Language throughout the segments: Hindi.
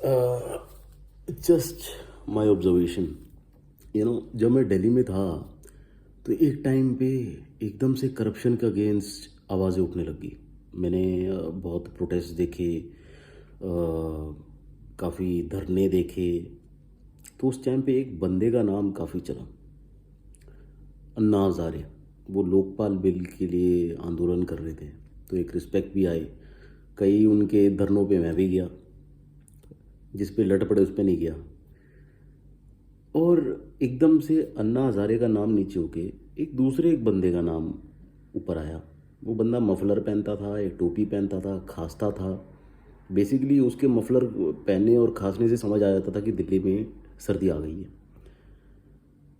जस्ट माय ऑब्जर्वेशन, जब मैं दिल्ली में था तो एक टाइम पे एकदम से करप्शन के अगेंस्ट आवाज़ें उठने लगी। मैंने बहुत प्रोटेस्ट देखे, काफ़ी धरने देखे। तो उस टाइम पे एक बंदे का नाम काफ़ी चला, अन्ना हज़ारे। वो लोकपाल बिल के लिए आंदोलन कर रहे थे, तो एक रिस्पेक्ट भी आई। कई उनके धरनों पे मैं भी गया, जिस पे लट पड़े उस पे नहीं गया। और एकदम से अन्ना हज़ारे का नाम नीचे होके एक बंदे का नाम ऊपर आया। वो बंदा मफलर पहनता था, एक टोपी पहनता था, खांसता था। बेसिकली उसके मफलर पहनने और खांसने से समझ आ जाता था कि दिल्ली में सर्दी आ गई है।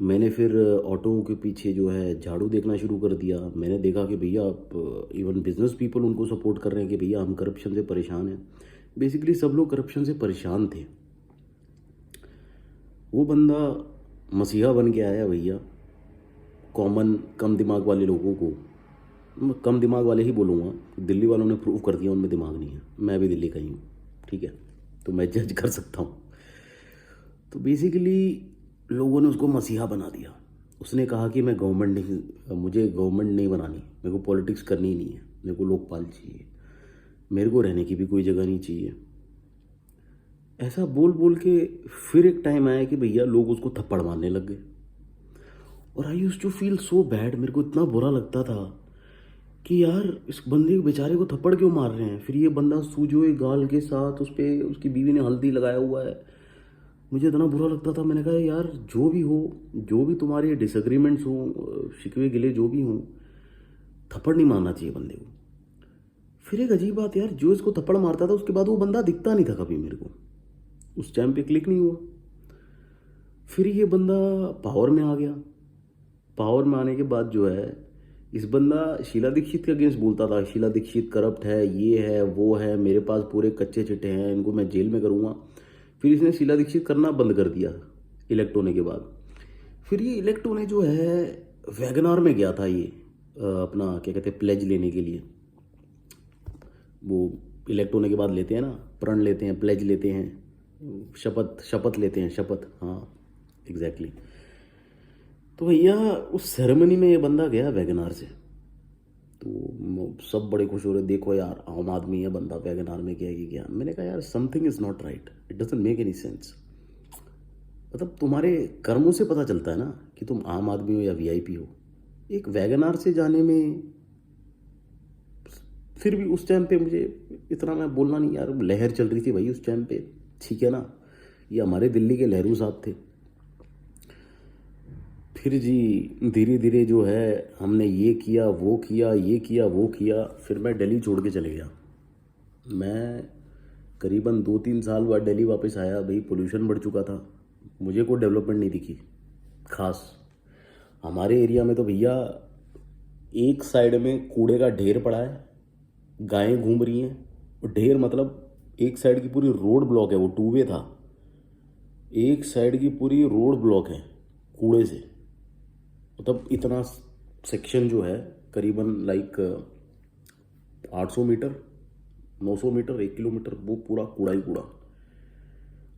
मैंने फिर ऑटो के पीछे जो है झाड़ू देखना शुरू कर दिया। मैंने देखा कि भैया आप इवन बिजनेस पीपल उनको सपोर्ट कर रहे हैं कि भैया हम करप्शन से परेशान हैं। बेसिकली सब लोग करप्शन से परेशान थे। वो बंदा मसीहा बन के आया भैया। कॉमन कम दिमाग वाले लोगों को, मैं कम दिमाग वाले ही बोलूँगा, दिल्ली वालों ने प्रूव कर दिया उनमें दिमाग नहीं है। मैं भी दिल्ली का ही हूँ, ठीक है, तो मैं जज कर सकता हूँ। तो बेसिकली लोगों ने उसको मसीहा बना दिया। उसने कहा कि मैं गवर्नमेंट नहीं, मुझे गवर्नमेंट नहीं बनानी, मेरे को पॉलिटिक्स करनी ही नहीं है, मेरे को लोकपाल चाहिए, मेरे को रहने की भी कोई जगह नहीं चाहिए। ऐसा बोल बोल के फिर एक टाइम आया कि भैया लोग उसको थप्पड़ मारने लग गए। और I used to feel so bad. मेरे को इतना बुरा लगता था कि यार इस बंदे को बेचारे को थप्पड़ क्यों मार रहे हैं। फिर ये बंदा सूजे हुए गाल के साथ उस पर उसकी बीवी ने हल्दी लगाया हुआ है। मुझे इतना बुरा लगता था। मैंने कहा यार जो भी हो, जो भी तुम्हारे डिसएग्रीमेंट्स हो, शिकवे गिले जो भी हों, थप्पड़ नहीं मारना चाहिए बंदे को। फिर एक अजीब बात यार, जो इसको थप्पड़ मारता था उसके बाद वो बंदा दिखता नहीं था कभी मेरे को। उस टाइम पे क्लिक नहीं हुआ। फिर ये बंदा पावर में आ गया। पावर में आने के बाद जो है, इस बंदा शीला दीक्षित के अगेंस्ट बोलता था। शीला दीक्षित करप्ट है, ये है वो है, मेरे पास पूरे कच्चे चिट्टे हैं, इनको मैं जेल में करूँगा। फिर इसने शीला दीक्षित करना बंद कर दिया इलेक्ट होने के बाद। फिर ये इलेक्ट होने जो है वैगनार में गया था ये, अपना क्या कहते हैं, प्लेज लेने के लिए। वो इलेक्ट होने के बाद लेते हैं ना, प्रण लेते हैं, प्लेज लेते हैं, शपथ शपथ लेते हैं, शपथ, हाँ एग्जैक्टली। तो भैया उस सेरेमनी में ये बंदा गया वैगनार से। तो सब बड़े खुश हो रहे, देखो यार आम आदमी है बंदा वैगनार में गया कि क्या। मैंने कहा यार something is not right, it doesn't make any sense. मतलब तुम्हारे कर्मों से पता चलता है ना कि तुम आम आदमी हो या वीआईपी हो। एक वैगनार से जाने में, फिर भी उस टाइम पे मुझे इतना, मैं बोलना नहीं यार, लहर चल रही थी भाई उस टाइम पे, ठीक है ना। ये हमारे दिल्ली के लहरू साहब थे। फिर जी धीरे धीरे जो है हमने ये किया वो किया, ये किया वो किया। फिर मैं दिल्ली छोड़ के चले गया। मैं करीबन 2-3 साल बाद दिल्ली वापस आया। भाई पोल्यूशन बढ़ चुका था, मुझे कोई डेवलपमेंट नहीं दिखी खास। हमारे एरिया में तो भैया एक साइड में कूड़े का ढेर पड़ा है, गायें घूम रही हैं। और ढेर मतलब एक साइड की पूरी रोड ब्लॉक है, वो टू वे था, एक साइड की पूरी रोड ब्लॉक है कूड़े से। मतलब इतना सेक्शन जो है करीबन लाइक 800 मीटर, 900 मीटर, 1 किलोमीटर, वो पूरा कूड़ा ही कूड़ा।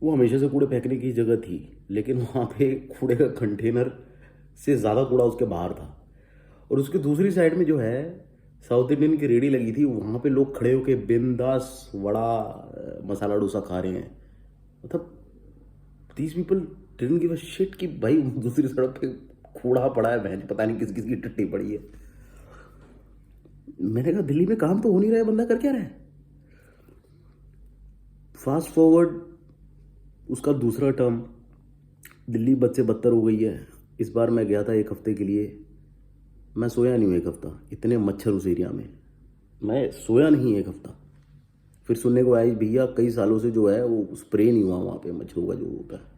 वो हमेशा से कूड़े फेंकने की जगह थी, लेकिन वहाँ पे कूड़े का कंटेनर से ज़्यादा कूड़ा उसके बाहर था। और उसकी दूसरी साइड में जो है साउथ इंडियन की रेडी लगी थी, वहाँ पे लोग खड़े होके बिंदास वड़ा, मसाला डोसा खा रहे हैं। मतलब these people didn't give a shit कि भाई दूसरी सड़क पे कूड़ा पड़ा है, बहन पता नहीं किस किस की टट्टी पड़ी है। मैंने कहा दिल्ली में काम तो हो नहीं रहा है, बंदा कर क्या रहा है। फास्ट फॉरवर्ड उसका दूसरा टर्म, दिल्ली बद से बदतर हो गई है। इस बार मैं गया था 1 हफ्ते के लिए, मैं सोया नहीं हूँ 1 हफ्ता। इतने मच्छर उस एरिया में, मैं सोया नहीं 1 हफ्ता। फिर सुनने को आया भैया कई सालों से जो है वो स्प्रे नहीं हुआ वहाँ पे मच्छरों का जो होता है।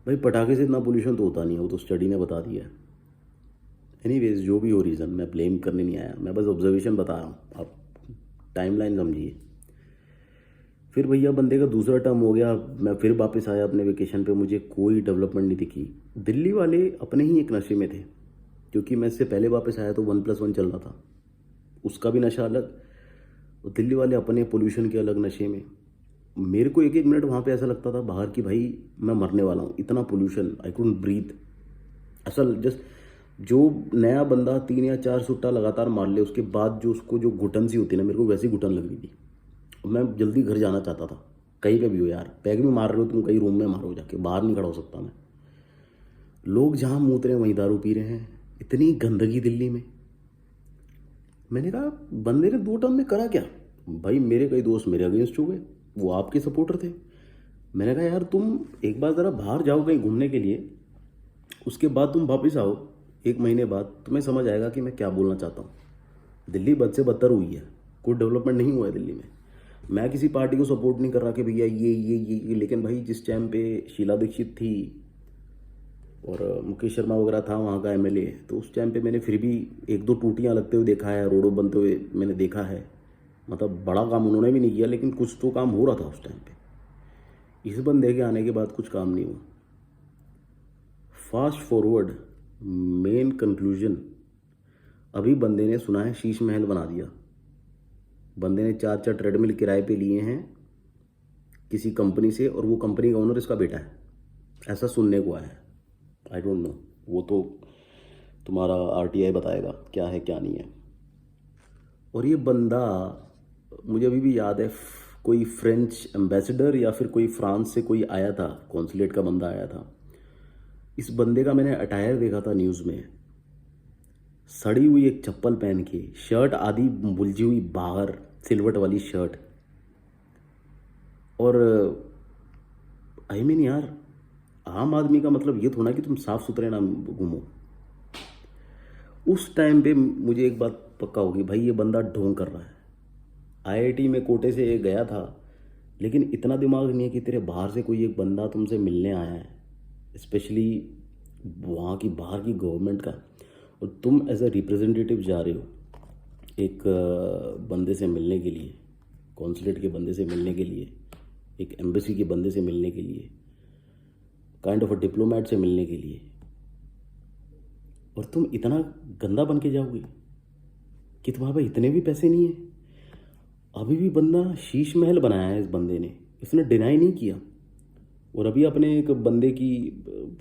भाई पटाखे से इतना पोल्यूशन तो होता नहीं है, वो तो स्टडी ने बता दिया है। एनीवेज जो भी हो रीज़न, मैं ब्लेम करने नहीं आया, मैं बस ऑब्जर्वेशन बता रहा हूँ, आप टाइमलाइन समझिए। फिर भैया बंदे का दूसरा टर्म हो गया, मैं फिर वापस आया अपने वेकेशन पे। मुझे कोई डेवलपमेंट नहीं दिखी। दिल्ली वाले अपने ही एक नशे में थे, क्योंकि मैं इससे पहले वापस आया तो 1+1 चल रहा था, उसका भी नशा अलग। और दिल्ली वाले अपने पोल्यूशन के अलग नशे में। मेरे को एक एक मिनट वहाँ पे ऐसा लगता था बाहर कि भाई मैं मरने वाला हूँ, इतना पोल्यूशन, आई कुडंट ब्रीथ। असल जस्ट जो नया बंदा 3 या 4 सुट्टा लगातार मार ले उसके बाद जो उसको जो घुटन सी होती है ना, मेरे को वैसी घुटन लग रही थी। मैं जल्दी घर जाना चाहता था। कहीं पे भी हो यार, पैग में मार रहे हो तुम, कहीं रूम में मारो जाके, बाहर नहीं खड़ा हो सकता मैं। लोग जहाँ मूत रहे हैं वहीं दारू पी रहे हैं, इतनी गंदगी दिल्ली में। मैंने कहा बंदे ने 2 टर्म में करा क्या? भाई मेरे कई दोस्त मेरे अगेंस्ट हो गए, वो आपके सपोर्टर थे। मैंने कहा यार तुम एक बार ज़रा बाहर जाओ कहीं घूमने के लिए, उसके बाद तुम वापस आओ 1 महीने बाद, तुम्हें समझ आएगा कि मैं क्या बोलना चाहता हूँ। दिल्ली बद से बदतर हुई है, कोई डेवलपमेंट नहीं हुआ है दिल्ली में। मैं किसी पार्टी को सपोर्ट नहीं कर रहा कि भैया ये, लेकिन भाई जिस टाइम पे शीला दीक्षित थी और मुकेश शर्मा वगैरह था वहाँ का एमएलए, तो उस टाइम पे मैंने फिर भी 1-2 टूटियाँ लगते हुए देखा है, रोडों बनते हुए मैंने देखा है। मतलब बड़ा काम उन्होंने भी नहीं किया, लेकिन कुछ तो काम हो रहा था उस टाइम पे। इस बंदे के आने के बाद कुछ काम नहीं हुआ। फास्ट फॉरवर्ड, मेन कंक्लूजन, अभी बंदे ने सुना है शीश महल बना दिया। बंदे ने 4-4 ट्रेडमिल किराए पे लिए हैं किसी कंपनी से, और वो कंपनी का ओनर इसका बेटा है, ऐसा सुनने को आया है। आई डोंट नो, वो तो तुम्हारा आरटीआई बताएगा क्या है क्या नहीं है। और ये बंदा मुझे अभी भी याद है, कोई फ्रेंच एम्बेसडर या फिर कोई फ्रांस से कोई आया था, कॉन्सुलेट का बंदा आया था। इस बंदे का मैंने अटायर देखा था न्यूज़ में, सड़ी हुई एक चप्पल पहन के, शर्ट आधी बुलझी हुई बाहर, सिलवट वाली शर्ट। और आई मीन यार, आम आदमी का मतलब ये थोड़ा कि तुम साफ सुथरे ना घूमो। उस टाइम पे मुझे एक बात पक्का होगी, भाई ये बंदा ढोंग कर रहा है। आईआईटी में कोटे से गया था, लेकिन इतना दिमाग नहीं है कि तेरे बाहर से कोई एक बंदा तुमसे मिलने आया है, स्पेशली वहाँ की बाहर की गवर्नमेंट का, और तुम एज अ रिप्रेजेंटेटिव जा रहे हो एक बंदे से मिलने के लिए, कॉन्सुलेट के बंदे से मिलने के लिए, एक एम्बेसी के बंदे से मिलने के लिए, काइंड ऑफ अ डिप्लोमेट से मिलने के लिए, और तुम इतना गंदा बन के जाओगे कि तुम्हारे पास इतने भी पैसे नहीं है। अभी भी बंदा शीश महल बनाया है इस बंदे ने, इसने डिनाई नहीं किया। और अभी अपने एक बंदे की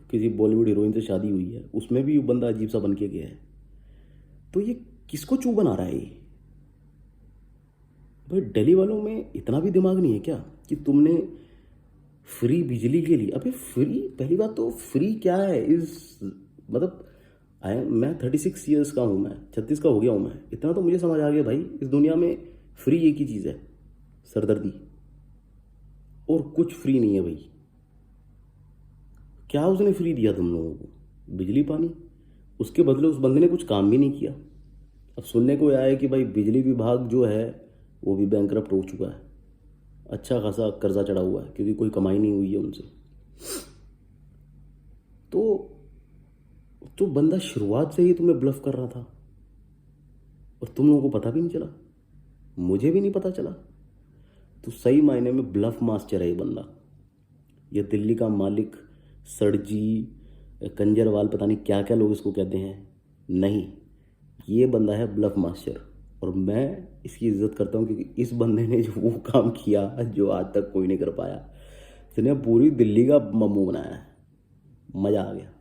किसी बॉलीवुड हीरोइन से शादी हुई है, उसमें भी बंदा अजीब सा बन के गया है। तो ये किसको चू बना रहा है ये? भाई दिल्ली वालों में इतना भी दिमाग नहीं है क्या कि तुमने फ्री बिजली के लिए, अबे फ्री, पहली बात तो फ्री क्या है इस, मतलब मैं 36 ईयर्स का हूँ, मैं 36 का हो गया हूँ मैं, इतना तो मुझे समझ आ गया भाई, इस दुनिया में फ्री एक ही चीज़ है, सरदर्दी, और कुछ फ्री नहीं है भाई। क्या उसने फ्री दिया तुम लोगों को? बिजली पानी, उसके बदले उस बंदे ने कुछ काम भी नहीं किया। अब सुनने को आया है कि भाई बिजली विभाग जो है वो भी बैंकरप्ट हो चुका है, अच्छा खासा कर्जा चढ़ा हुआ है, क्योंकि कोई कमाई नहीं हुई है उनसे। तो बंदा शुरुआत से ही तुम्हें ब्लफ कर रहा था, और तुम लोगों को पता भी नहीं चला, मुझे भी नहीं पता चला। तो सही मायने में ब्लफ मास्टर है ये बंदा, ये दिल्ली का मालिक, सड़जी, कंजरवाल, पता नहीं क्या क्या लोग इसको कहते हैं, नहीं, ये बंदा है ब्लफ मास्टर। और मैं इसकी इज्जत करता हूँ, क्योंकि इस बंदे ने जो वो काम किया जो आज तक कोई नहीं कर पाया, इसने पूरी दिल्ली का मम्मू बनाया है, मज़ा आ गया।